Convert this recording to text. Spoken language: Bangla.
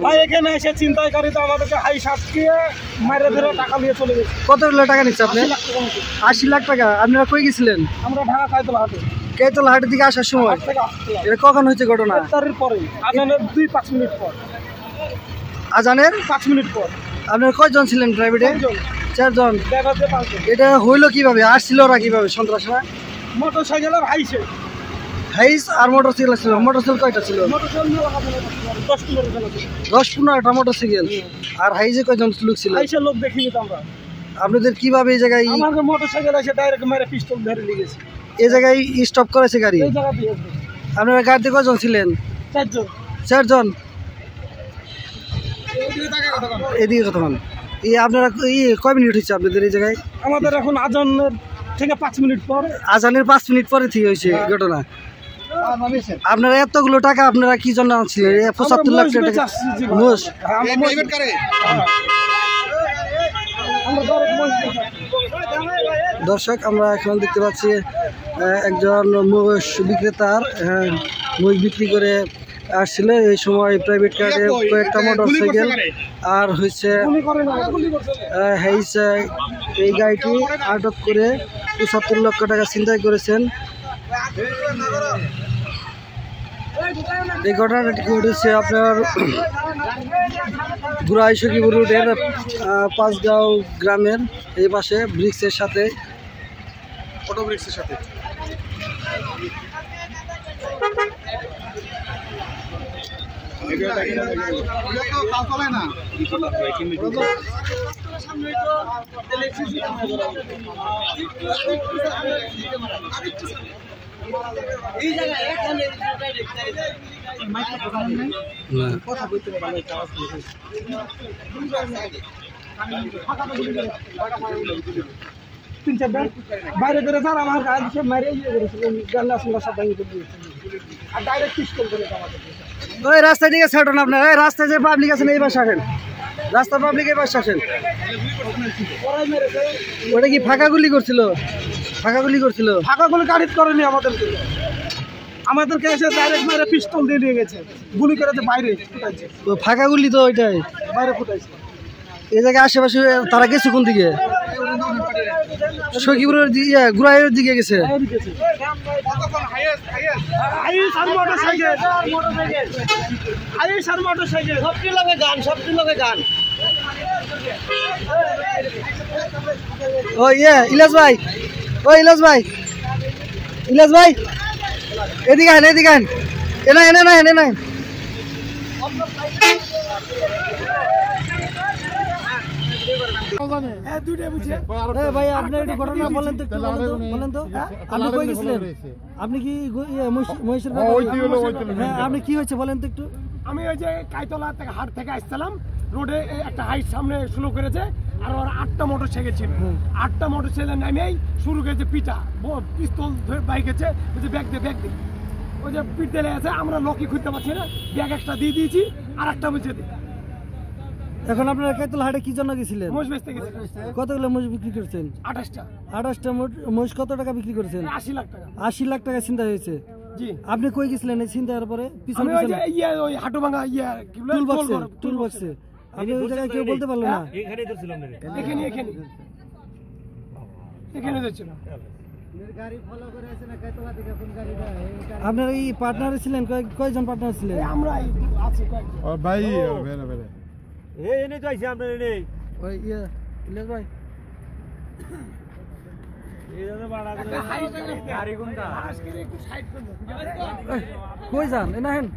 ভাই এখানে এসে চিন্তাকারী তো আমাদেরকে হাই সাতকিয়ে মাইরে ধরে টাকা নিয়ে চলে গেছে। কতগুলো টাকা নিচ্ছে আপনি? 80 লাখ টাকা। আপনারা কই গেছিলেন? আমরা ঢাকা কাইতলা হাটে। কাইতলা হাটের দিকে আসার সময় এটা কখন হয়েছে ঘটনা? ইফতারের পরে আজানের 2-5 মিনিট পর। আজানের 5 মিনিট পর। আপনারা কয়জন ছিলেন প্রাইভেটে? 4 জন। ড্রাইভারদের 5 জন। এটা হইলো কিভাবে? আসছিল ওরা কিভাবে সন্ত্রাসীরা? মোটরসাইকেলের হাইসে। হাইস আর মোটরসাইকেল ছিল। মোটরসাইকেল কয়টা ছিল? মোটরসাইকেল 10-15টা ছিল। 10-15টা মোটরসাইকেল। আর হাইসে কয়জন লোক ছিল? হাইসে লোক দেখিনি তো আমরা। আপনাদের কিভাবে এই জায়গায় আমাদের মোটরসাইকেল এসে ডাইরেক্ট মেরে পিস্তল ধরে নিয়ে গেছে। এই জায়গায় স্টপ করেছে গাড়ি? এই জায়গা দিয়ে আপনারা গাড়িতে কয়জন ছিলেন? 4 জন। 4 জন। এদিকে কথা বলেন। এই আপনারা কয় মিনিট হয়েছে আপনাদের এই জায়গায়? আমাদের এখন আজানের থেকে 5 মিনিট পর। আজানের 5 মিনিট পরে থেকে হয়েছে ঘটনা। আপনারা এতগুলো টাকা আপনারা কি জন্য আনছিলেন? 75 লাখ টাকা মোষ। দর্শক আমরা এখন দেখতে পাচ্ছি একজন মোষ বিক্রেতার মোষ বিক্রি করে আসছিল। এই সময় প্রাইভেট কারে কয়েকটা মোটরসাইকেল আর হচ্ছে এই গাড়িটি আটক করে 75 লক্ষ টাকা ছিনতাই করেছেন। এই ঘটনাটি ঘটেছে আপনার গুড়াই সখীপুর রোডের পাঁচগাঁও গ্রামের এই পাশে ব্রিক্সের সাথে, অটো ব্রিক্সের সাথে। বাইরে করে স্যার আমার গাড়ি সব মেরে ইয়ে করেছিলেন, গাল্লা সুন্দর সব ভেঙে দিয়েছিলেন আর ডাইরেক্ট পিস্তল করে আমাদের। ওই রাস্তা দিকে ছাড়ুন আপনারা। এই রাস্তায় যে পাবলিক আছেন এই পাশে আসেন। রাস্তা পাবলিক এই পাশে আসেন। ওটা কি ফাঁকা গুলি করছিল? ফাঁকা গুলি করছিল? ফাঁকা গুলি গাড়ি করেনি আমাদেরকে। আমাদেরকে এসে ডাইরেক্ট মেরে পিস্তল দিয়ে নিয়ে গেছে। গুলি করেছে বাইরে ফুটাইছে। ফাঁকা গুলি তো ওইটাই বাইরে ফুটাইছে। এই জায়গায় আশেপাশে তারা গেছে কোন দিকে? সখীপুরের দিকে, গুড়াইয়ের দিকে গেছে। ও ইলাস ভাই, ও ইলাস ভাই, ইলাস ভাই এদিকে আন, এদিকে আন। এনে এনে নাই, এনে নাই। ভাই আপনার একটু ঘটনা বলেন তো, বলেন তো আপনি কই গেছিলেন? আপনি কি মহিষের? আপনি কি হয়েছে বলেন তো একটু। আমি ওই যে কাইতলা থেকে হাট থেকে আসছিলাম, রোডে একটা হাইট সামনে শুরু করেছে আর ওর 8টা মোটরসাইকেল ছিল। 8টা মোটরসাইকেল নামেই শুরু করেছে পিটা, পিস্তল বাইক আছে, ওই যে ব্যাগ দিয়ে ওই যে পিট দিলে আছে। আমরা লকি খুঁজতে পারছি না, ব্যাগ একটা দিয়ে দিয়েছি আর একটা বলছে। এখন আপনারা কাইতলা হাটে কি জন্য গেছিলেন? মোষ বেচতে গেছি। কতগুলো মোষ বিক্রি করছেন? 28টা। 28টা মোষ কত টাকা বিক্রি করেছেন? 80 লাখ টাকা। 80 লাখ টাকা ছিনতাই হয়েছে। জি। আপনি কই গেছিলেন এই ছিনতাইয়ের পরে? পিছনে ওই হাটুভাঙ্গা কি বলে টুল বক্সে। আপনি ওই জায়গায় কেউ বলতে পারলো না? এখানেই ধরছিলাম। এখানে ধরছিলাম। আপনার এই পার্টনারে ছিলেন? কয়জন পার্টনার ছিলেন? আমরা আছি ভাই কই যান? এ না হেন